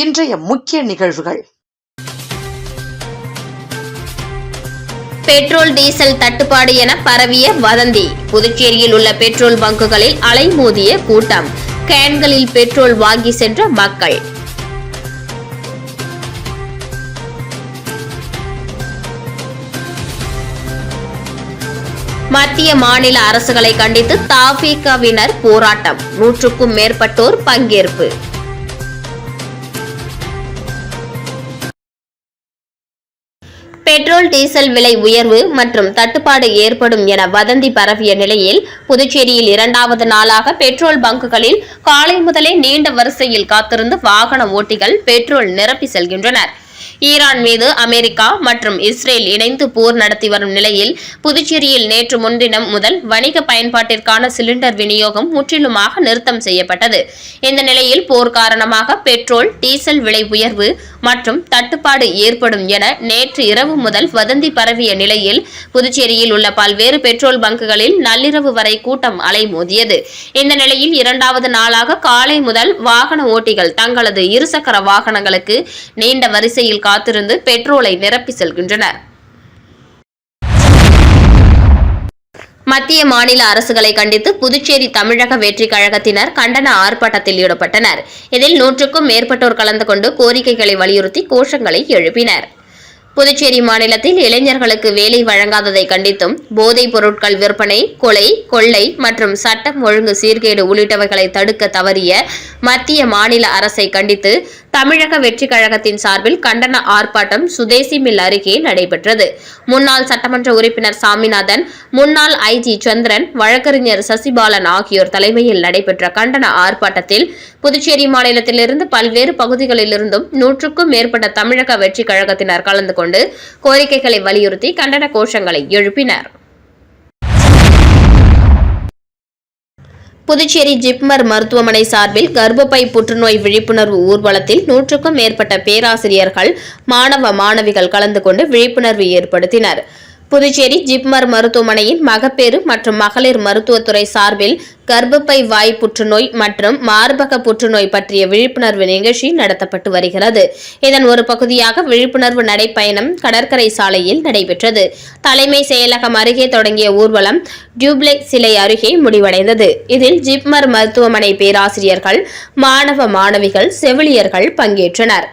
இன்றைய முக்கிய நிகழ்வுகள். பெட்ரோல் டீசல் தட்டுப்பாடு என பரவிய வதந்தி. புதுச்சேரியில் உள்ள பெட்ரோல் பங்குகளில் அலைமோதிய கூட்டம். கேன்களில் பெட்ரோல் வாங்கி சென்ற மக்கள். மத்திய மாநில அரசுகளை கண்டித்து தவிகவினர் போராட்டம். 100க்கும் மேற்பட்டோர் பங்கேற்பு. பெட்ரோல் டீசல் விலை உயர்வு மற்றும் தட்டுப்பாடு ஏற்படும் என வதந்தி பரவிய நிலையில் புதுச்சேரியில் 2வது நாளாக பெட்ரோல் பங்குகளில் காலை முதலே நீண்ட வரிசையில் காத்திருந்து வாகன ஓட்டிகள் பெட்ரோல் நிரப்பி செல்கின்றனர். ஈரான் மீது அமெரிக்கா மற்றும் இஸ்ரேல் இணைந்து போர் நடத்தி வரும் நிலையில் புதுச்சேரியில் நேற்று முன்தினம் முதல் வணிக பயன்பாட்டிற்கான சிலிண்டர் விநியோகம் முற்றிலுமாக நிறுத்தம் செய்யப்பட்டது. இந்த நிலையில் போர் காரணமாக பெட்ரோல் டீசல் விலை உயர்வு மற்றும் தட்டுப்பாடு ஏற்படும் என நேற்று இரவு முதல் வதந்தி பரவிய நிலையில் புதுச்சேரியில் உள்ள பல்வேறு பெட்ரோல் பங்குகளில் நள்ளிரவு வரை கூட்டம் அலைமோதியது. இந்த நிலையில் 2வது நாளாக காலை முதல் வாகன ஓட்டிகள் தங்களது இருசக்கர வாகனங்களுக்கு நீண்ட வரிசையில் காத்திருந்து பெட்ரோலை நிரப்பி செல்கின்றனர். மத்திய மாநில அரசுகளை கண்டித்து புதுச்சேரி தமிழக வெற்றி கழகத்தினர் கண்டன ஆர்ப்பாட்டத்தில் ஈடுபட்டனர். இதில் 100க்கும் மேற்பட்டோர் கலந்து கொண்டு கோரிக்கைகளை வலியுறுத்தி கோஷங்களை எழுப்பினர். புதுச்சேரி மாநிலத்தில் இளைஞர்களுக்கு வேலை வழங்காததை கண்டித்தும் போதைப் பொருட்கள் விற்பனை, கொலை, கொள்ளை மற்றும் சட்டம் ஒழுங்கு சீர்கேடு உள்ளிட்டவைகளை தடுக்க தவறிய மத்திய மாநில அரசை கண்டித்து தமிழக வெற்றி கழகத்தின் சார்பில் கண்டன ஆர்ப்பாட்டம் சுதேசி மில் அருகே நடைபெற்றது. முன்னாள் சட்டமன்ற உறுப்பினர் சாமிநாதன், முன்னாள் ஐஜி சந்திரன், வழக்கறிஞர் சசிபாலன் ஆகியோர் தலைமையில் நடைபெற்ற கண்டன ஆர்ப்பாட்டத்தில் புதுச்சேரி மாநிலத்திலிருந்து பல்வேறு பகுதிகளிலிருந்தும் 100க்கும் மேற்பட்ட தமிழக வெற்றி கழகத்தினர் கலந்து கொண்டு கோரிக்கைகளை வலியுறுத்தி கண்டன கோஷங்களை எழுப்பினர். புதுச்சேரி ஜிப்மர் மருத்துவமனை சார்பில் கர்ப்பப்பை புற்றுநோய் விழிப்புணர்வு ஊர்வலத்தில் 100க்கும் மேற்பட்ட பேராசிரியர்கள், மாணவ மாணவிகள் கலந்து கொண்டு விழிப்புணர்வு ஏற்படுத்தினர். புதுச்சேரி ஜிப்மர் மருத்துவமனையின் மகப்பேறு மற்றும் மகளிர் மருத்துவத்துறை சார்பில் கர்ப்பப்பை வாய் புற்றுநோய் மற்றும் மார்பக புற்றுநோய் பற்றிய விழிப்புணர்வு நிகழ்ச்சி நடத்தப்பட்டு வருகிறது. இதன் ஒரு பகுதியாக விழிப்புணர்வு நடைப்பயணம் கடற்கரை சாலையில் நடைபெற்றது. தலைமை செயலகம் அருகே தொடங்கிய ஊர்வலம் டியூப்ளெக்ஸ் சிலை அருகே முடிவடைந்தது. இதில் ஜிப்மர் மருத்துவமனை பேராசிரியர்கள், மாணவ மாணவிகள், செவிலியர்கள் பங்கேற்றனர்.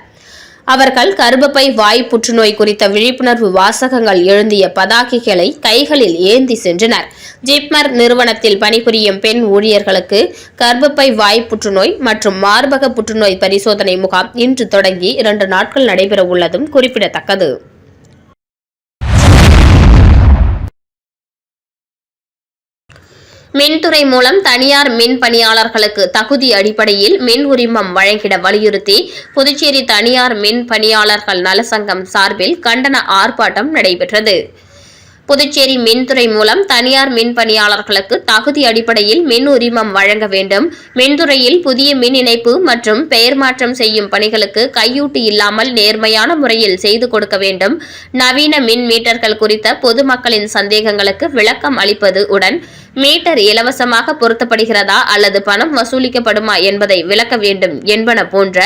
அவர்கள் கர்ப்பப்பை வாய் புற்றுநோய் குறித்த விழிப்புணர்வு வாசகங்கள் எழுதிய பதாகைகளை கைகளில் ஏந்தி சென்றனர். ஜிப்மர் நிறுவனத்தில் பணிபுரியும் பெண் ஊழியர்களுக்கு கர்ப்பப்பை வாய் புற்றுநோய் மற்றும் மார்பக புற்றுநோய் பரிசோதனை முகாம் இன்று தொடங்கி 2 நாட்கள் நடைபெற உள்ளதும் குறிப்பிடத்தக்கது. மின்துறை மூலம் தனியார் மின் பணியாளர்களுக்கு தகுதி அடிப்படையில் மின் உரிமம் வழங்கிட வலியுறுத்தி புதுச்சேரி தனியார் மின் பணியாளர்கள் நலசங்கம் சார்பில் கண்டன ஆர்ப்பாட்டம் நடைபெற்றது. புதுச்சேரி மின்துறை மூலம் தனியார் மின் பணியாளர்களுக்கு தகுதி அடிப்படையில் மின் உரிமம் வழங்க வேண்டும். மின்துறையில் புதிய மின் இணைப்பு மற்றும் பெயர் மாற்றம் செய்யும் பணிகளுக்கு கையூட்டு இல்லாமல் நேர்மையான முறையில் செய்து கொடுக்க வேண்டும். நவீன மின் மீட்டர்கள் குறித்த பொதுமக்களின் சந்தேகங்களுக்கு விளக்கம் அளிப்பது உடன் மீட்டர் இலவசமாக பொருத்தப்படுகிறதா அல்லது பணம் வசூலிக்கப்படுமா என்பதை விளக்க வேண்டும் என்பன போன்ற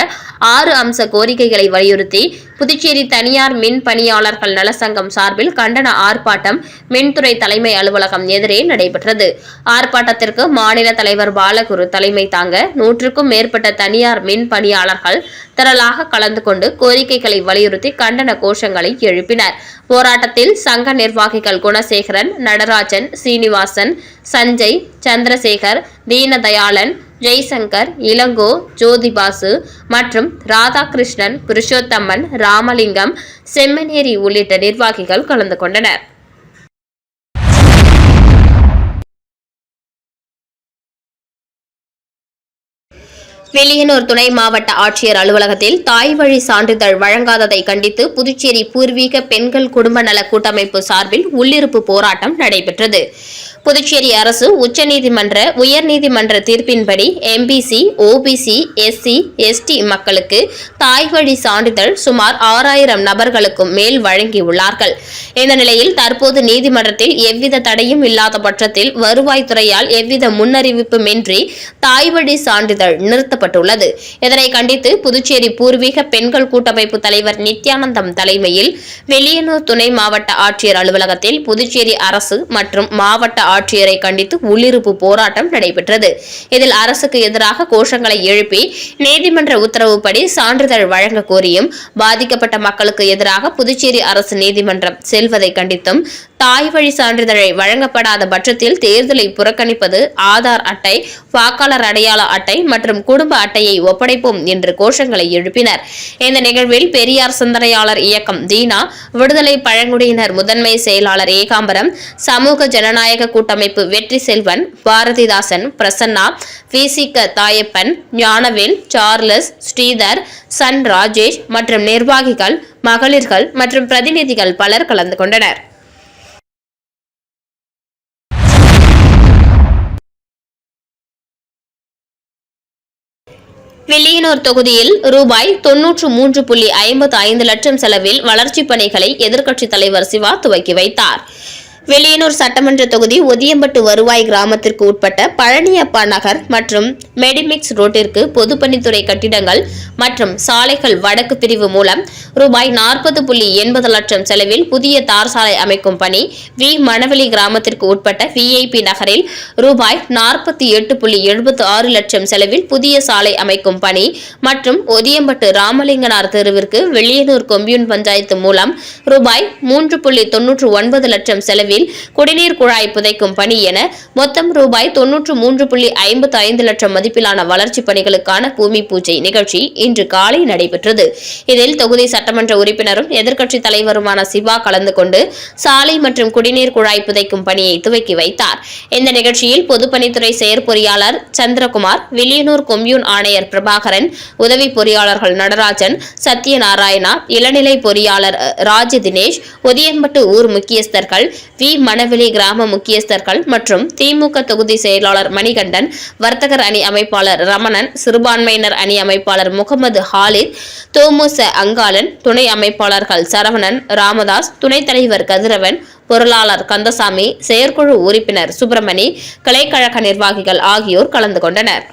6 அம்ச கோரிக்கைகளை வலியுறுத்தி புதுச்சேரி தனியார் மின் பணியாளர்கள் நலசங்கம் சார்பில் கண்டன ஆர்ப்பாட்டம் மின்துறை தலைமை அலுவலகம் எதிரே நடைபெற்றது. ஆர்ப்பாட்டத்திற்கு மாநில தலைவர் பாலகுரு தலைமை தாங்க 100க்கும் மேற்பட்ட தனியார் மின் பணியாளர்கள் திரளாக கலந்து கொண்டு கோரிக்கைகளை வலியுறுத்தி கண்டன கோஷங்களை எழுப்பினர். போராட்டத்தில் சங்க நிர்வாகிகள் குணசேகரன், நடராஜன், சீனிவாசன், சஞ்சய், சந்திரசேகர், தீனதயாளன், ஜெய்சங்கர், இளங்கோ, ஜோதிபாசு மற்றும் ராதாகிருஷ்ணன், புருஷோத்தம்மன், ராமலிங்கம், செம்மனேரி உள்ளிட்ட நிர்வாகிகள் கலந்து கொண்டனர். வில்லியனூர் துணை மாவட்ட ஆட்சியர் அலுவலகத்தில் தாய் வழி சான்றிதழ் வழங்காததை கண்டித்து புதுச்சேரி பூர்வீக பெண்கள் குடும்ப நல கூட்டமைப்பு சார்பில் உள்ளிருப்பு போராட்டம் நடைபெற்றது. புதுச்சேரி அரசு உச்சநீதிமன்ற, உயர்நீதிமன்ற தீர்ப்பின்படி எம்பிசி, ஓபிசி, எஸ்சி, எஸ்டி மக்களுக்கு தாய் வழி சான்றிதழ் சுமார் 6000 நபர்களுக்கும் மேல் வழங்கியுள்ளார்கள். இந்த நிலையில் தற்போது நீதிமன்றத்தில் எவ்வித தடையும் இல்லாத பட்சத்தில் வருவாய்த்துறையால் எவ்வித முன்னறிவிப்புமின்றி தாய் வழி சான்றிதழ் நிறுத்த நடத்தப்பட்டுள்ளது. இதனை கண்டித்து புதுச்சேரி பூர்வீக பெண்கள் கூட்டமைப்பு தலைவர் நித்யானந்தம் தலைமையில் வில்லியனூர் துணை மாவட்ட ஆட்சியர் அலுவலகத்தில் புதுச்சேரி அரசு மற்றும் மாவட்ட ஆட்சியரை கண்டித்து உள்ளிருப்பு போராட்டம் நடைபெற்றது. இதில் அரசுக்கு எதிராக கோஷங்களை எழுப்பி நீதிமன்ற உத்தரவுப்படி சான்றிதழ் வழங்க கோரியும், பாதிக்கப்பட்ட மக்களுக்கு எதிராக புதுச்சேரி அரசு நீதிமன்றம் செல்வதை கண்டித்தும், தாய் வழி சான்றிதழை வழங்கப்படாத பட்சத்தில் தேர்தலை புறக்கணிப்பது, ஆதார் அட்டை, வாக்காளர் அடையாள அட்டை மற்றும் குடும்ப அட்டையை ஒப்படைப்போம் என்று கோஷங்களை எழுப்பினர். இந்த நிகழ்வில் பெரியார் சிந்தனையாளர் இயக்கம் தீனா, விடுதலை பழங்குடியினர் முதன்மை செயலாளர் ஏகாம்பரம், சமூக ஜனநாயக கூட்டமைப்பு வெற்றி செல்வன், பாரதிதாசன், பிரசன்னா, விசிக தாயப்பன், ஞானவேல், சார்லஸ், ஸ்ரீதர், சன் ராஜேஷ் மற்றும் நிர்வாகிகள், மகளிர்கள் மற்றும் பிரதிநிதிகள் பலர் கலந்து கொண்டனர். வில்லியனூர் தொகுதியில் ரூபாய் 93.55 லட்சம் செலவில் வளர்ச்சிப் பணிகளை எதிர்க்கட்சித் தலைவர் சிவா துவக்கி வைத்தார். வில்லியனூர் சட்டமன்ற தொகுதி ஒதியம்பட்டு வருவாய் கிராமத்திற்கு உட்பட்ட பழனியப்பா நகர் மற்றும் மெடிமிக்ஸ் ரோட்டிற்கு பொதுப்பணித்துறை கட்டிடங்கள் மற்றும் சாலைகள் வடக்கு பிரிவு மூலம் ரூபாய் 40.80 லட்சம் செலவில் புதிய தார் சாலை அமைக்கும் பணி, வி மணவெளி கிராமத்திற்கு உட்பட்ட விஐபி நகரில் ரூபாய் 48.76 லட்சம் செலவில் புதிய சாலை அமைக்கும் பணி மற்றும் ஒதியம்பட்டு ராமலிங்கனார் தெருவிற்கு வில்லியனூர் கொம்யூன் பஞ்சாயத்து மூலம் ரூபாய் 3.99 லட்சம் செலவில் குடிநீர் குழாய் புதைக்கும் பணி என மொத்தம் ரூபாய் 93.55 லட்சம் மதிப்பிலான வளர்ச்சிப் பணிகளுக்கான பூமி பூஜை நிகழ்ச்சி இன்று காலை நடைபெற்றது. இதில் தொகுதி சட்டமன்ற உறுப்பினரும் எதிர்க்கட்சித் தலைவருமான சிவா கலந்து கொண்டு சாலை மற்றும் குடிநீர் குழாய் புதைக்கும் பணியை துவக்கி வைத்தார். இந்த நிகழ்ச்சியில் பொதுப்பணித்துறை செயற்பொறியாளர் சந்திரகுமார், வில்லியனூர் கொம்யூன் ஆணையர் பிரபாகரன், உதவி பொறியாளர்கள் நடராஜன், சத்யநாராயணா, இளநிலை பொறியாளர் ராஜதினேஷ், ஒதியம்பட்டு ஊர் முக்கியஸ்தர்கள், வி மணவெளி கிராம முக்கியஸ்தர்கள் மற்றும் திமுக தொகுதி செயலாளர் மணிகண்டன், வர்த்தகர் அணி அமைப்பாளர் ரமணன், சிறுபான்மையினர் அணி அமைப்பாளர் முகமது ஹாலித், தோமுச அங்காளன், துணை அமைப்பாளர்கள் சரவணன், ராமதாஸ், துணைத் தலைவர் கதிரவன், பொருளாளர் கந்தசாமி, செயற்குழு உறுப்பினர் சுப்பிரமணி, கிளைக்கழக நிர்வாகிகள் ஆகியோர் கலந்து கொண்டனர்.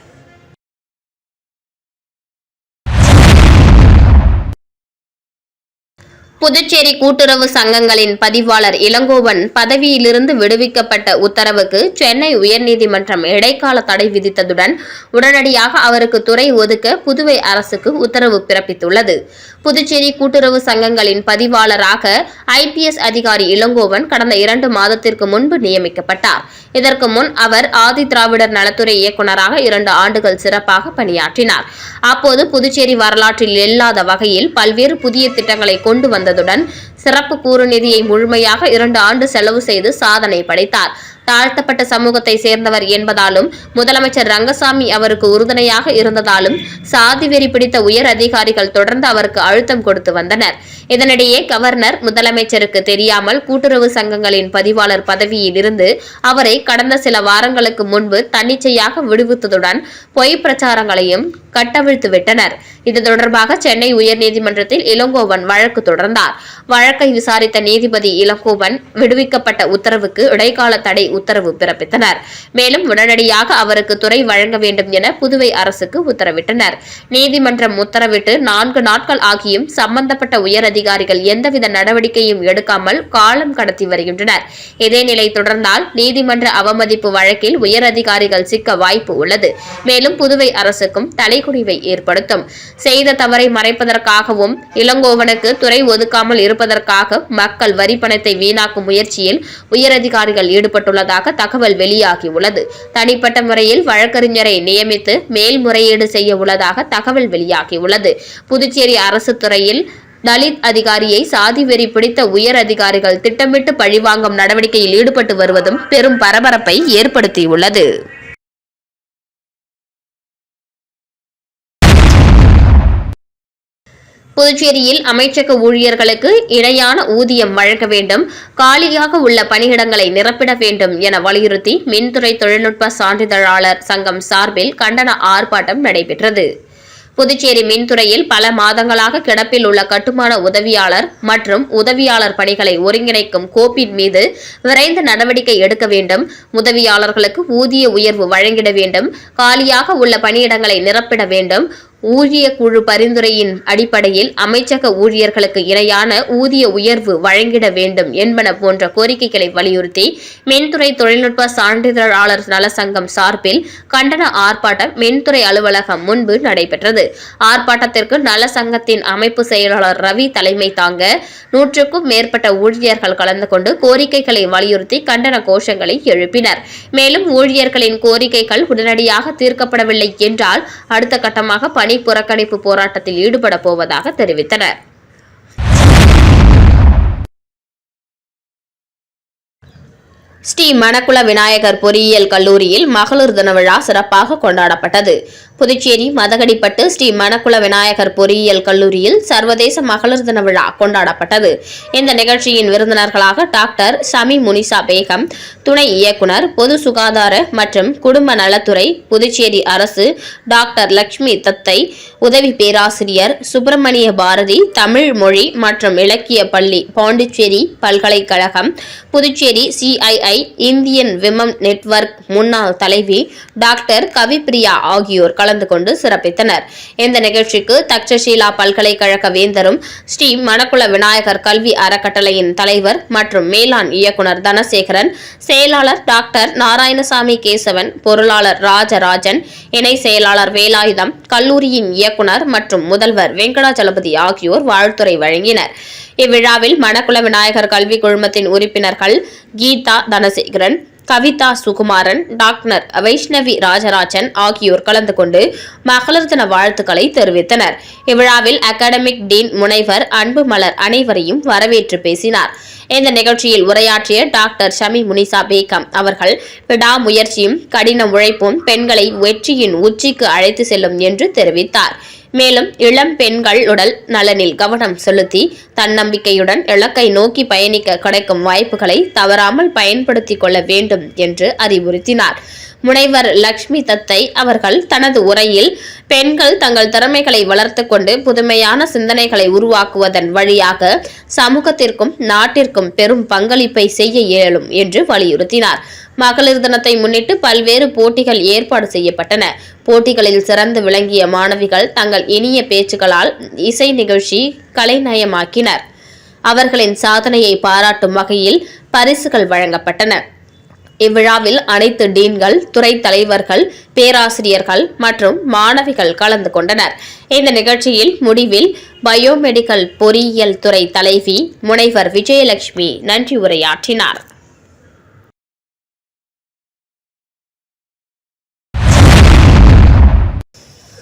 புதுச்சேரி கூட்டுறவு சங்கங்களின் பதிவாளர் இளங்கோவன் பதவியிலிருந்து விடுவிக்கப்பட்ட உத்தரவுக்கு சென்னை உயர்நீதிமன்றம் இடைக்கால தடை விதித்ததுடன் உடனடியாக அவருக்கு துறை ஒதுக்க புதுவை அரசுக்கு உத்தரவு பிறப்பித்துள்ளது. புதுச்சேரி கூட்டுறவு சங்கங்களின் பதிவாளராக IPS அதிகாரி இளங்கோவன் கடந்த 2 மாதத்திற்கு முன்பு நியமிக்கப்பட்டார். இதற்கு முன் அவர் ஆதி திராவிடர் நலத்துறை இயக்குநராக 2 ஆண்டுகள் சிறப்பாக பணியாற்றினார். அப்போது புதுச்சேரி வரலாற்றில் இல்லாத வகையில் பல்வேறு புதிய திட்டங்களை கொண்டு வந்ததுடன் சிறப்பு கூறு நிதியை முழுமையாக 2 ஆண்டு செலவு செய்து சாதனை படைத்தார். தாழ்த்தப்பட்ட சமூகத்தை சேர்ந்தவர் என்பதாலும் முதலமைச்சர் ரங்கசாமி அவருக்கு உறுதுணையாக இருந்ததாலும் சாதி வெறி பிடித்த உயர் அதிகாரிகள் தொடர்ந்து அவருக்கு அழுத்தம் கொடுத்து வந்தனர். இதனிடையே கவர்னர் முதலமைச்சருக்கு தெரியாமல் கூட்டுறவு சங்கங்களின் பதிவாளர் பதவியில் இருந்து அவரை கடந்த சில வாரங்களுக்கு முன்பு தன்னிச்சையாக விடுவித்ததுடன் பொய் பிரச்சாரங்களையும் கட்டவிழ்த்து விட்டனர். இது தொடர்பாக சென்னை உயர்நீதிமன்றத்தில் இளங்கோவன் வழக்கு தொடர்ந்தார். வழக்கை விசாரித்த நீதிபதி இளங்கோவன் விடுவிக்கப்பட்ட உத்தரவுக்கு இடைக்கால தடை உத்தரவு பிறப்பித்தனர். மேலும் உடனடியாக அவருக்கு துறை வழங்க வேண்டும் என புதுவை அரசுக்கு உத்தரவிட்டனர். நீதிமன்றம் உத்தரவிட்டு 4 நாட்கள் ஆகியும் சம்பந்தப்பட்ட உயர் அதிகாரிகள் எந்தவித நடவடிக்கையும் எடுக்காமல் காலம் கடத்தி வருகின்றனர். இதே நிலை தொடர்ந்தால் நீதிமன்ற அவமதிப்பு வழக்கில் உயர் அதிகாரிகள் சிக்க வாய்ப்பு உள்ளது. மேலும் புதுவை அரசுக்கும் தலைக்குனிவை ஏற்படுத்தும். செய்த தவறை மறைப்பதற்காகவும் இளங்கோவனுக்கு துறை ஒதுக்காமல் இருப்பதற்காக மக்கள் வரி பணத்தை வீணாக்கும் முயற்சியில் உயரதிகாரிகள் ஈடுபட்டுள்ளதாக தகவல் வெளியாகியுள்ளது. தனிப்பட்ட முறையில் வழக்கறிஞரை நியமித்து மேல்முறையீடு செய்ய உள்ளதாக தகவல் வெளியாகியுள்ளது. புதுச்சேரி அரசு துறையில் தலித் அதிகாரியை சாதி வெறி பிடித்த உயர் அதிகாரிகள் திட்டமிட்டு பழிவாங்கும் நடவடிக்கையில் ஈடுபட்டு வருவதும் பெரும் பரபரப்பை ஏற்படுத்தியுள்ளது. புதுச்சேரியில் அமைச்சக ஊழியர்களுக்கு இணையான ஊதியம் வழங்க வேண்டும், காலியாக உள்ள பணியிடங்களை நிரப்பிட வேண்டும் என வலியுறுத்தி மின்துறை தொழில்நுட்ப சான்றிதழாளர் சங்கம் சார்பில் கண்டன ஆர்ப்பாட்டம் நடைபெற்றது. புதுச்சேரி மின்துறையில் பல மாதங்களாக கிடப்பில் உள்ள கட்டுமான உதவியாளர் மற்றும் உதவியாளர் பணிகளை ஒருங்கிணைக்கும் கோப்பின் மீது விரைந்து நடவடிக்கை எடுக்க வேண்டும். உதவியாளர்களுக்கு ஊதிய உயர்வு வழங்கிட வேண்டும். காலியாக உள்ள பணியிடங்களை நிரப்பிட வேண்டும். ஊதிய குழு பரிந்துரையின் அடிப்படையில் அமைச்சக ஊழியர்களுக்கு இணையான ஊதிய உயர்வு வழங்கிட வேண்டும் என்பன போன்ற கோரிக்கைகளை வலியுறுத்தி மின்துறை தொழில்நுட்ப சான்றிதழாளர் நலசங்கம் சார்பில் கண்டன ஆர்ப்பாட்டம் மின்துறை அலுவலகம் முன்பு நடைபெற்றது. ஆர்ப்பாட்டத்திற்கு நலசங்கத்தின் அமைப்பு செயலாளர் ரவி தலைமை தாங்க 100க்கும் மேற்பட்ட ஊழியர்கள் கலந்து கொண்டு கோரிக்கைகளை வலியுறுத்தி கண்டன கோஷங்களை எழுப்பினர். மேலும் ஊழியர்களின் கோரிக்கைகள் உடனடியாக தீர்க்கப்படவில்லை என்றால் அடுத்த கட்டமாக பணி புறக்கணிப்பு போராட்டத்தில் ஈடுபட போவதாக தெரிவித்தனர். ஸ்ரீ மணக்குள விநாயகர் பொறியியல் கல்லூரியில் மகளிர் தின விழா சிறப்பாக கொண்டாடப்பட்டது. புதுச்சேரி மதகடிப்பட்டு ஸ்ரீ மணக்குள விநாயகர் பொறியியல் கல்லூரியில் சர்வதேச மகளிர் தின விழா கொண்டாடப்பட்டது. இந்த நிகழ்ச்சியின் விருந்தினர்களாக டாக்டர் ஷமி முனிசா பேகம், துணை இயக்குனர் பொது சுகாதார மற்றும் குடும்ப நலத்துறை புதுச்சேரி அரசு, டாக்டர் லட்சுமி தத்தை, உதவி பேராசிரியர் சுப்பிரமணிய பாரதி, தமிழ் மொழி மற்றும் இலக்கிய பள்ளி பாண்டிச்சேரி பல்கலைக்கழகம், Puducherry CII Indian women network முன்னாள் தலைவி டாக்டர் கவிப்பிரியா ஆகியோர் கலந்து கொண்டு சிறப்பித்தனர். இந்த நிகழ்ச்சிக்கு தக்ஷசீலா பல்கலைக்கழக வேந்தரும் ஸ்ரீ மணக்குள விநாயகர் கல்வி அறக்கட்டளையின் தலைவர் மற்றும் மேலாண் இயக்குனர் தனசேகரன், செயலாளர் டாக்டர் நாராயணசாமி கேசவன், பொருளாளர் ராஜராஜன், இணை செயலாளர் வேலாயுதம், கல்லூரியின் இயக்குனர் மற்றும் முதல்வர் வெங்கடாச்சலபதி ஆகியோர் வாழ்த்துரை வழங்கினர். இவ்விழாவில் மணக்குள விநாயகர் கல்வி குழுமத்தின் உறுப்பினர்கள் கீதா தனசேகரன், கவிதா சுகுமாரன், டாக்டர் வைஷ்ணவி ராஜராஜன் ஆகியோர் கலந்து கொண்டு மகளிர் தின வாழ்த்துக்களை தெரிவித்தனர். இவ்விழாவில் அகாடமிக் டீன் முனைவர் அன்புமலர் அனைவரையும் வரவேற்று பேசினார். இந்த நிகழ்ச்சியில் உரையாற்றிய டாக்டர் ஷமி முனிசா பேகம் அவர்கள், விடாமுயற்சியும் கடின உழைப்பும் பெண்களை வெற்றியின் உச்சிக்கு அழைத்து செல்லும் என்று தெரிவித்தார். மேலும் இளம் பெண்கள் உடல் நலனில் கவனம் செலுத்தி தன்னம்பிக்கையுடன் இலக்கை நோக்கி பயணிக்க கிடைக்கும் வாய்ப்புகளை தவறாமல் பயன்படுத்திக் கொள்ள வேண்டும் என்று அறிவுறுத்தினார். முனைவர் லட்சுமி தத்தை அவர்கள் தனது உரையில், பெண்கள் தங்கள் திறமைகளை வளர்த்துக் கொண்டு புதுமையான சிந்தனைகளை உருவாக்குவதன் வழியாக சமூகத்திற்கும் நாட்டிற்கும் பெரும் பங்களிப்பை செய்ய இயலும் என்று வலியுறுத்தினார். மகளிர் தினத்தை முன்னிட்டு பல்வேறு போட்டிகள் ஏற்பாடு செய்யப்பட்டன. போட்டிகளில் சிறந்து விளங்கிய மாணவிகள் தங்கள் இனிய பேச்சுகளால் இசை நிகழ்ச்சி கலைநயமாக்கினர். அவர்களின் சாதனையை பாராட்டும் வகையில் பரிசுகள் வழங்கப்பட்டன. இவ்விழாவில் அனைத்து டீன்கள், துறை தலைவர்கள், பேராசிரியர்கள் மற்றும் மாணவிகள் கலந்து கொண்டனர். இந்த நிகழ்ச்சியில் முடிவில் பயோமெடிக்கல் பொறியியல் துறை தலைவி முனைவர் விஜயலட்சுமி நன்றி உரையாற்றினார்.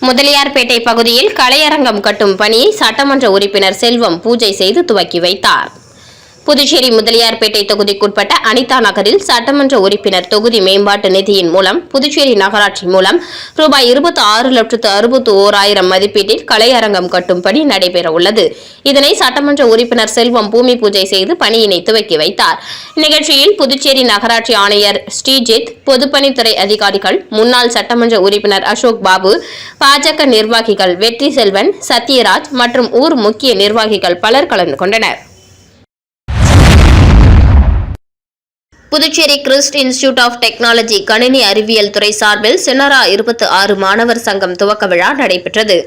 முதலியார்பேட்டை பகுதியில் கலையரங்கம் கட்டும் பணியை சட்டமன்ற உறுப்பினர் செல்வம் பூஜை செய்து துவக்கி வைத்தார். புதுச்சேரி முதலியார்பேட்டை தொகுதிக்குட்பட்ட அனிதா நகரில் சட்டமன்ற உறுப்பினர் தொகுதி மேம்பாட்டு நிதியின் மூலம் புதுச்சேரி நகராட்சி மூலம் ரூபாய் 26,61,000 மதிப்பீட்டில் கலையரங்கம் கட்டும் பணி நடைபெற உள்ளது. இதனை சட்டமன்ற உறுப்பினர் செல்வம் பூமி பூஜை செய்து பணியினை துவக்கி வைத்தார். நிகழ்ச்சியில் புதுச்சேரி நகராட்சி ஆணையர் ஸ்ரீஜித், பொதுப்பணித்துறை அதிகாரிகள், முன்னாள் சட்டமன்ற உறுப்பினர் அசோக் பாபு, பாஜக நிர்வாகிகள் வெற்றி செல்வன், சத்யராஜ் மற்றும் ஊர் முக்கிய நிர்வாகிகள் பலர் கலந்து கொண்டனர். Puducherry Christ Institute of Technology கணினி அறிவியல் துறை சார்பில் சினரா 26 மாணவர் சங்கம் துவக்க விழா நடைபெற்றது.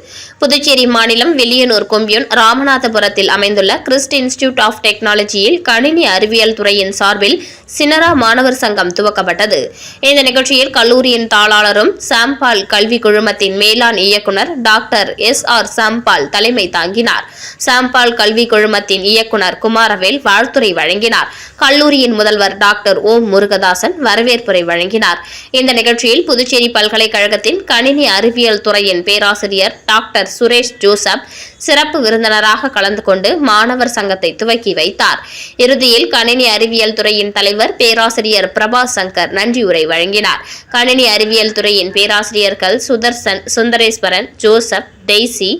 புதுச்சேரி மாநிலம் வில்லியனூர் கொம்யூன் ராமநாதபுரத்தில் அமைந்துள்ள கிறிஸ்ட் இன்ஸ்டிடியூட் ஆஃப் டெக்னாலஜியில் கணினி அறிவியல் துறையின் சார்பில் சினரா மாணவர் சங்கம் துவக்கப்பட்டது. இந்த நிகழ்ச்சியில் கல்லூரியின் தாளாளரும் சாம்பால் கல்வி குழுமத்தின் மேலாண் இயக்குனர் டாக்டர் SR சாம்பால் தலைமை தாங்கினார். சாம்பால் கல்வி குழுமத்தின் இயக்குனர் குமாரவேல் வாழ்த்துரை வழங்கினார். கல்லூரியின் முதல்வர் டாக்டர் ஓம் முருகதாசன் வரவேற்புரை வழங்கினார். இந்த நிகழ்ச்சியில் புதுச்சேரி பல்கலைக்கழகத்தின் கணினி அறிவியல் துறையின் பேராசிரியர் டாக்டர் சுரேஷ் ஜோசப் சிறப்பு விருந்தினராக கலந்து கொண்டு மாணவர் சங்கத்தை துவக்கி வைத்தார். இறுதியில் கணினி அறிவியல் துறையின் தலைவர் பேராசிரியர் பிரபா சங்கர் நன்றியுரை வழங்கினார். கணினி அறிவியல் துறையின் பேராசிரியர்கள் சுதர்சன், சுந்தரேஸ்வரன், ஜோசப், டெய்சி,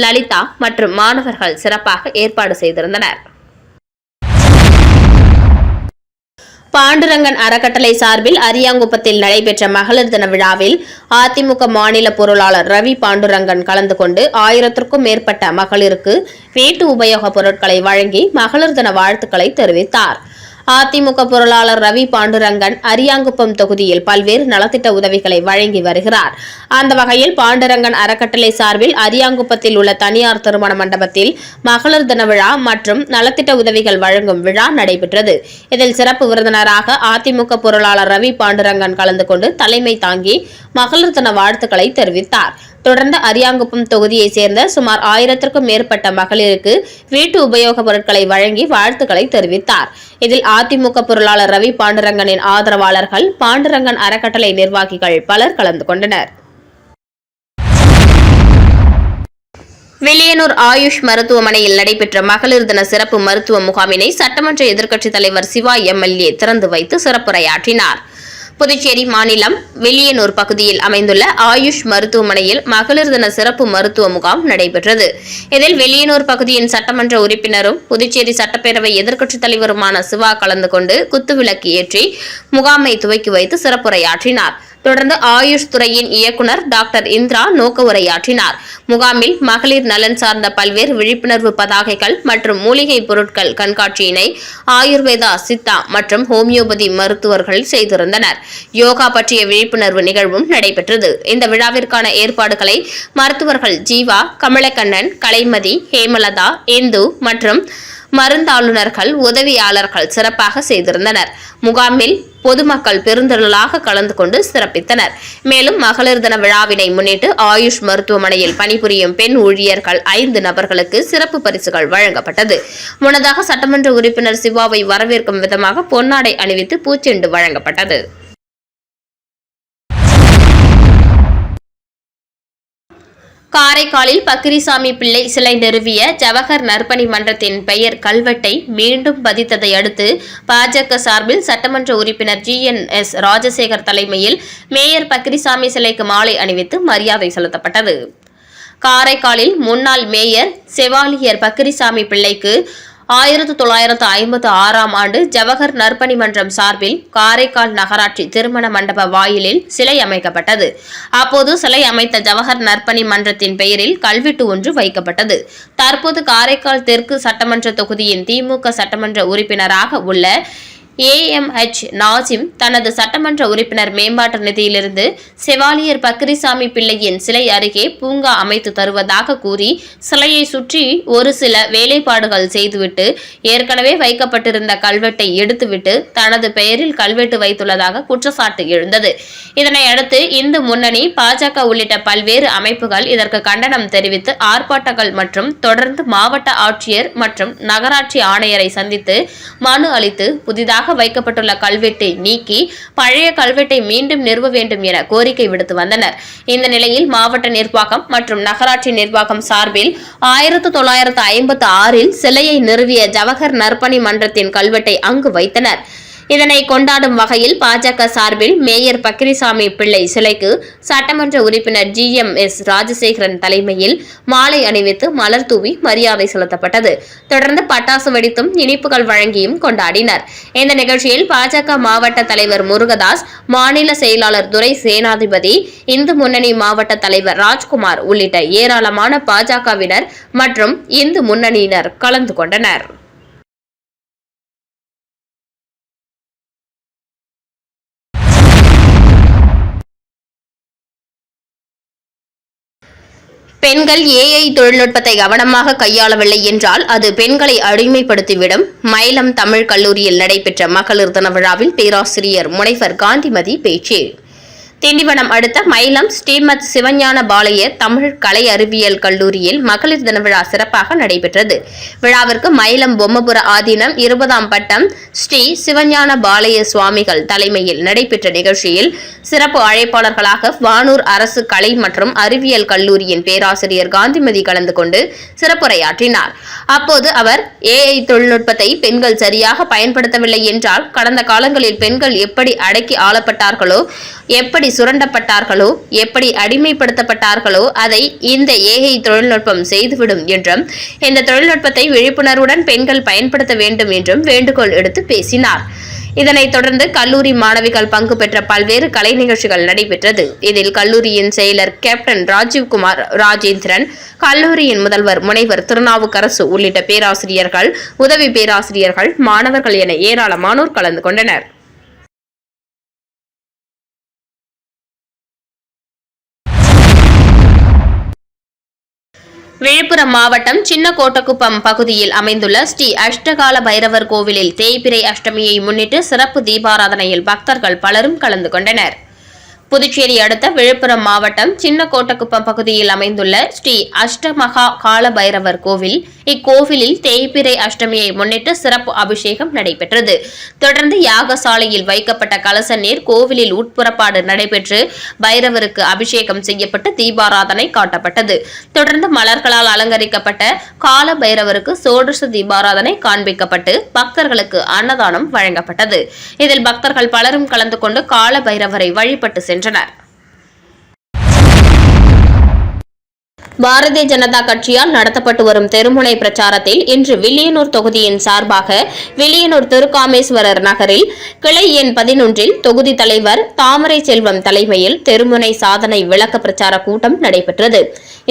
லலிதா மற்றும் மாணவர்கள் சிறப்பாக ஏற்பாடு செய்திருந்தனர். பாண்டுரங்கன் அறக்கட்டளை சார்பில் அரியாங்குப்பத்தில் நடைபெற்ற மகளிர் தின விழாவில் அதிமுக மாநில பொருளாளர் ரவி பாண்டுரங்கன் கலந்து கொண்டு 1000க்கும் மேற்பட்ட மகளிருக்கு வீட்டு உபயோகப் பொருட்களை வழங்கி மகளிர் தின வாழ்த்துக்களை தெரிவித்தார். அதிமுக பொருளாளர் ரவி பாண்டுரங்கன் அரியாங்குப்பம் தொகுதியில் பல்வேறு நலத்திட்ட உதவிகளை வழங்கி வருகிறார். அந்த வகையில் பாண்டுரங்கன் அறக்கட்டளை சார்பில் அரியாங்குப்பத்தில் உள்ள தனியார் திருமண மண்டபத்தில் மகளிர் தின விழா மற்றும் நலத்திட்ட உதவிகள் வழங்கும் விழா நடைபெற்றது. இதில் சிறப்பு விருந்தினராக அதிமுக பொருளாளர் ரவி பாண்டுரங்கன் கலந்து கொண்டு தலைமை தாங்கி மகளிர் தின வாழ்த்துக்களை தெரிவித்தார். தொடர்ந்து அரியாங்குப்பம் தொகுதியைச் சேர்ந்த சுமார் 1000க்கும் மேற்பட்ட மகளிருக்கு வீட்டு உபயோகப் பொருட்களை வழங்கி வாழ்த்துக்களை தெரிவித்தார். இதில் அதிமுக பொருளாளர் ரவி பாண்டுரங்கனின் ஆதரவாளர்கள், பாண்டுரங்கன் அறக்கட்டளை நிர்வாகிகள் பலர் கலந்து கொண்டனர். வில்லியனூர் ஆயுஷ் மருத்துவமனையில் நடைபெற்ற மகளிர் தின சிறப்பு மருத்துவ முகாமினை சட்டமன்ற எதிர்க்கட்சித் தலைவர் சிவா எம்எல்ஏ திறந்து வைத்து சிறப்புரையாற்றினார். புதுச்சேரி மாநிலம் வில்லியனூர் பகுதியில் அமைந்துள்ள ஆயுஷ் மருத்துவமனையில் மகளிர் தின சிறப்பு மருத்துவ முகாம் நடைபெற்றது. இதில் வில்லியனூர் பகுதியின் சட்டமன்ற உறுப்பினரும் புதுச்சேரி சட்டப்பேரவை எதிர்க்கட்சித் தலைவருமான சிவா கலந்து கொண்டு குத்துவிளக்கு ஏற்றி முகாமை துவக்கி வைத்து சிறப்புரையாற்றினார். தொடர்ந்து ஆயுஷ் துறையின் இயக்குநர் டாக்டர் இந்திரா நோக்க உரையாற்றினார். முகாமில் மகளிர் நலன் சார்ந்த பல்வேறு விழிப்புணர்வு பதாகைகள் மற்றும் மூலிகை பொருட்கள் கண்காட்சியினை ஆயுர்வேதா, சித்தா மற்றும் ஹோமியோபதி மருத்துவர்கள் செய்திருந்தனர். யோகா பற்றிய விழிப்புணர்வு நிகழ்வும் நடைபெற்றது. இந்த விழாவிற்கான ஏற்பாடுகளை மருத்துவர்கள் ஜீவா, கமலக்கண்ணன், கலைமதி, ஹேமலதா, இந்து மற்றும் மருந்தாளுநர்கள், உதவியாளர்கள் சிறப்பாக செய்திருந்தனர். முகாமில் பொதுமக்கள் பெருந்திரளாக கலந்து கொண்டு சிறப்பித்தனர். மேலும் மகளிர் தின விழாவினை முன்னிட்டு ஆயுஷ் மருத்துவமனையில் பணிபுரியும் பெண் ஊழியர்கள் 5 நபர்களுக்கு சிறப்பு பரிசுகள் வழங்கப்பட்டது. முன்னதாக சட்டமன்ற உறுப்பினர் சிவாவை வரவேற்கும் விதமாக பொன்னாடை அணிவித்து பூச்செண்டு வழங்கப்பட்டது. காரைக்காலில் பக்கிரிசாமி பிள்ளை சிலை நிறுவிய ஜவஹர் நற்பணி மன்றத்தின் பெயர் கல்வெட்டை மீண்டும் பதித்ததை அடுத்து பாஜக சார்பில் சட்டமன்ற உறுப்பினர் GNS ராஜசேகர் தலைமையில் மேயர் பக்கிரிசாமி சிலைக்கு மாலை அணிவித்து மரியாதை செலுத்தப்பட்டது. காரைக்காலில் முன்னாள் மேயர் செவாலியர் பக்கிரிசாமி பிள்ளைக்கு 1956ஆம் ஆண்டு ஜவஹர் நற்பணி மன்றம் சார்பில் காரைக்கால் நகராட்சி திருமண மண்டப வாயிலில் சிலை அமைக்கப்பட்டது. அப்போது சிலை அமைத்த ஜவஹர் நற்பணி மன்றத்தின் பெயரில் கல்வெட்டு ஒன்று வைக்கப்பட்டது. தற்போது காரைக்கால் தெற்கு சட்டமன்ற தொகுதியின் திமுக சட்டமன்ற உறுப்பினராக உள்ள AMH நாசிம் தனது சட்டமன்ற உறுப்பினர் மேம்பாட்டு நிதியிலிருந்து செவாலியர் பக்கிரிசாமி பிள்ளையின் சிலை அருகே பூங்கா அமைத்து தருவதாக கூறி சிலையை சுற்றி ஒரு சில வேலைப்பாடுகள் செய்துவிட்டு ஏற்கனவே வைக்கப்பட்டிருந்த கல்வெட்டை எடுத்துவிட்டு தனது பெயரில் கல்வெட்டு வைத்துள்ளதாக குற்றச்சாட்டு எழுந்தது. இதனை அடுத்து இந்து முன்னணி, பாஜக உள்ளிட்ட பல்வேறு அமைப்புகள் இதற்கு கண்டனம் தெரிவித்து ஆர்ப்பாட்டங்கள் மற்றும் தொடர்ந்து மாவட்ட ஆட்சியர் மற்றும் நகராட்சி ஆணையரை சந்தித்து மனு அளித்து புதிதாக வைக்கப்பட்டுள்ள கல்வெட்டை நீக்கி பழைய கல்வெட்டை மீண்டும் நிறுவ வேண்டும் என கோரிக்கை விடுத்து வந்தனர். இந்த நிலையில் மாவட்ட நிர்வாகம் மற்றும் நகராட்சி நிர்வாகம் சார்பில் 1956இல் சிலையை நிறுவிய ஜவஹர் நற்பணி மன்றத்தின் கல்வெட்டை அங்கு வைத்தனர். இதனை கொண்டாடும் வகையில் பாஜக சார்பில் மேயர் பக்கிரிசாமி பிள்ளை சிலைக்கு சட்டமன்ற உறுப்பினர் GMS ராஜசேகரன் தலைமையில் மாலை அணிவித்து மலர் தூவி மரியாதை செலுத்தப்பட்டது. தொடர்ந்து பட்டாசு வெடித்தும் இனிப்புகள் வழங்கியும் கொண்டாடினர். இந்த நிகழ்ச்சியில் பாஜக மாவட்ட தலைவர் முருகதாஸ், மாநில செயலாளர் துரை சேனாதிபதி, இந்து முன்னணி மாவட்ட தலைவர் ராஜ்குமார் உள்ளிட்ட ஏராளமான பாஜகவினர் மற்றும் இந்து முன்னணியினர் கலந்து கொண்டனர். பெண்கள் AI தொழில்நுட்பத்தை கவனமாக கையாளவில்லை என்றால் அது பெண்களை அடிமைப்படுத்திவிடும். மயிலம் தமிழ் கல்லூரியில் நடைபெற்ற மகளிர் தின விழாவில் பேராசிரியர் முனைவர் காந்திமதி பேச்சு. திண்டிவனம் அடுத்த மயிலம் ஸ்ரீமத் சிவஞான பாளையர் தமிழ் கலை அறிவியல் கல்லூரியில் மகளிர் தின விழா சிறப்பாக நடைபெற்றது. விழாவிற்கு மயிலம் பொம்மபுர ஆதீனம் 20ஆம் பட்டம் ஸ்ரீ சிவஞான பாளைய சுவாமிகள் தலைமையில் நடைபெற்ற நிகழ்ச்சியில் சிறப்பு அழைப்பாளர்களாக வானூர் அரசு கலை மற்றும் அறிவியல் கல்லூரியின் பேராசிரியர் காந்திமதி கலந்து கொண்டு சிறப்புரையாற்றினார். அப்போது அவர் AI தொழில்நுட்பத்தை பெண்கள் சரியாக பயன்படுத்தவில்லை என்றால் கடந்த காலங்களில் பெண்கள் எப்படி அடக்கி ஆளப்பட்டார்களோ, எப்படி சுரண்டப்பட்டார்களோ, எப்படி அடிமைப்படுத்தப்பட்டார்களோ அதை இந்த AI தொழில்நுட்பம் செய்துவிடும் என்றும் இந்த தொழில்நுட்பத்தை விழிப்புணர்வுடன் பெண்கள் பயன்படுத்த வேண்டும் என்றும் வேண்டுகோள் எடுத்து பேசினார். இதனைத் தொடர்ந்து கல்லூரி மாணவிகள் பங்கு பெற்ற பல்வேறு கலை நிகழ்ச்சிகள் நடைபெற்றது. இதில் கல்லூரியின் செயலர் கேப்டன் ராஜீவ்குமார் ராஜேந்திரன், கல்லூரியின் முதல்வர் முனைவர் திருநாவுக்கரசு உள்ளிட்ட பேராசிரியர்கள், உதவி பேராசிரியர்கள், மாணவர்கள் என ஏராளமானோர் கலந்து கொண்டனர். விழுப்புரம் மாவட்டம் சின்னகோட்டக்குப்பம் பகுதியில் அமைந்துள்ள ஸ்ரீ அஷ்டகால பைரவர் கோவிலில் தேய்பிறை அஷ்டமியை முன்னிட்டு சிறப்பு தீபாராதனையில் பக்தர்கள் பலரும் கலந்து கொண்டனர். புதுச்சேரி அடுத்த விழுப்புரம் மாவட்டம் சின்னகோட்டக்குப்பம் பகுதியில் அமைந்துள்ள ஸ்ரீ அஷ்டமகா கால பைரவர் கோவில். இக்கோவிலில் தேய்பிறை அஷ்டமியை முன்னிட்டு சிறப்பு அபிஷேகம் நடைபெற்றது. தொடர்ந்து யாகசாலையில் வைக்கப்பட்ட கலச நீர் கோவிலில் உட்புறப்பாடு நடைபெற்று பைரவருக்கு அபிஷேகம் செய்யப்பட்டு தீபாராதனை காட்டப்பட்டது. தொடர்ந்து மலர்களால் அலங்கரிக்கப்பட்ட கால பைரவருக்கு சோடச தீபாராதனை காண்பிக்கப்பட்டு பக்தர்களுக்கு அன்னதானம் வழங்கப்பட்டது. இதில் பக்தர்கள் பலரும் கலந்து கொண்டு கால பைரவரை வழிபட்டு சென்றனர். பாரதிய ஜனதா கட்சியால் நடத்தப்பட்டு வரும் தெருமுனை பிரச்சாரத்தில் இன்று வில்லியனூர் தொகுதியின் சார்பாக வில்லியனூர் திருக்காமேஸ்வரர் நகரில் கிளை எண் 11 தொகுதி தலைவர் தாமரை செல்வம் தலைமையில் தெருமுனை சாதனை விளக்க பிரச்சார கூட்டம் நடைபெற்றது.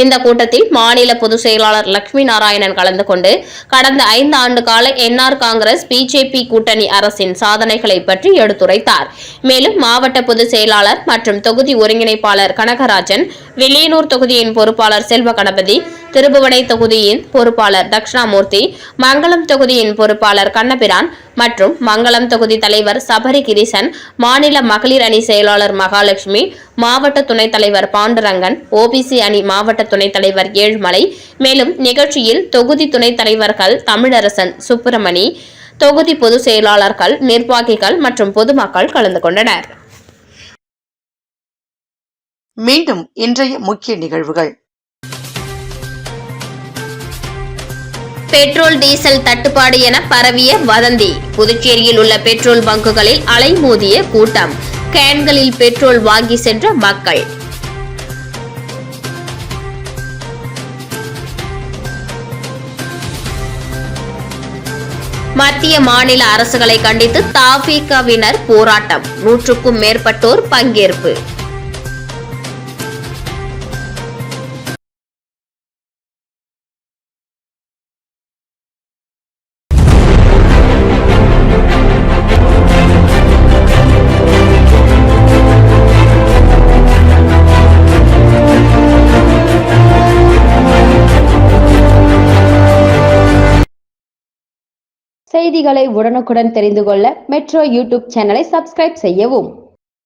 இந்த கூட்டத்தில் மாநில பொதுச் செயலாளர் லட்சுமி நாராயணன் கலந்து கொண்டு கடந்த 5 ஆண்டு கால என்ஆர் காங்கிரஸ் பிஜேபி கூட்டணி அரசின் சாதனைகளை பற்றி எடுத்துரைத்தார். மேலும் மாவட்ட பொதுச் செயலாளர் மற்றும் தொகுதி ஒருங்கிணைப்பாளர் கனகராஜன், வில்லியனூர் தொகுதியின் பொறுப்பாளர் செல்வ கணபதி, திருபுவனை தொகுதியின் பொறுப்பாளர் தட்சிணாமூர்த்தி, மங்களம் தொகுதியின் பொறுப்பாளர் கண்ணபிரான் மற்றும் மங்களம் தொகுதி தலைவர் சபரி கிரிசன், மாநில மகளிர் அணி செயலாளர் மகாலட்சுமி, மாவட்ட துணைத் தலைவர் பாண்டுரங்கன், ஓபிசி அணி மாவட்ட துணைத் தலைவர் ஏழுமலை, மேலும் நிகழ்ச்சியில் தொகுதி துணைத் தலைவர்கள் தமிழரசன், சுப்பிரமணி, தொகுதி பொதுச் செயலாளர்கள், நிர்வாகிகள் மற்றும் பொதுமக்கள் கலந்து கொண்டனர். மீண்டும் இன்றைய முக்கிய நிகழ்வுகள். பெட்ரோல் டீசல் தட்டுப்பாடு என பரவிய வதந்தி. புதுச்சேரியில் உள்ள பெட்ரோல் பங்குகளில் அலைமோதிய கூட்டம். கேன்களில் பெட்ரோல் வாங்கி சென்ற மக்கள். மத்திய மாநில அரசுகளை கண்டித்து தவிகவினர் போராட்டம். 100க்கும் மேற்பட்டோர் பங்கேற்பு. செய்திகளை உடனுக்குடன் தெரிந்து கொள்ள மெட்ரோ யூடியூப் சேனலை சப்ஸ்கிரைப் செய்யவும்.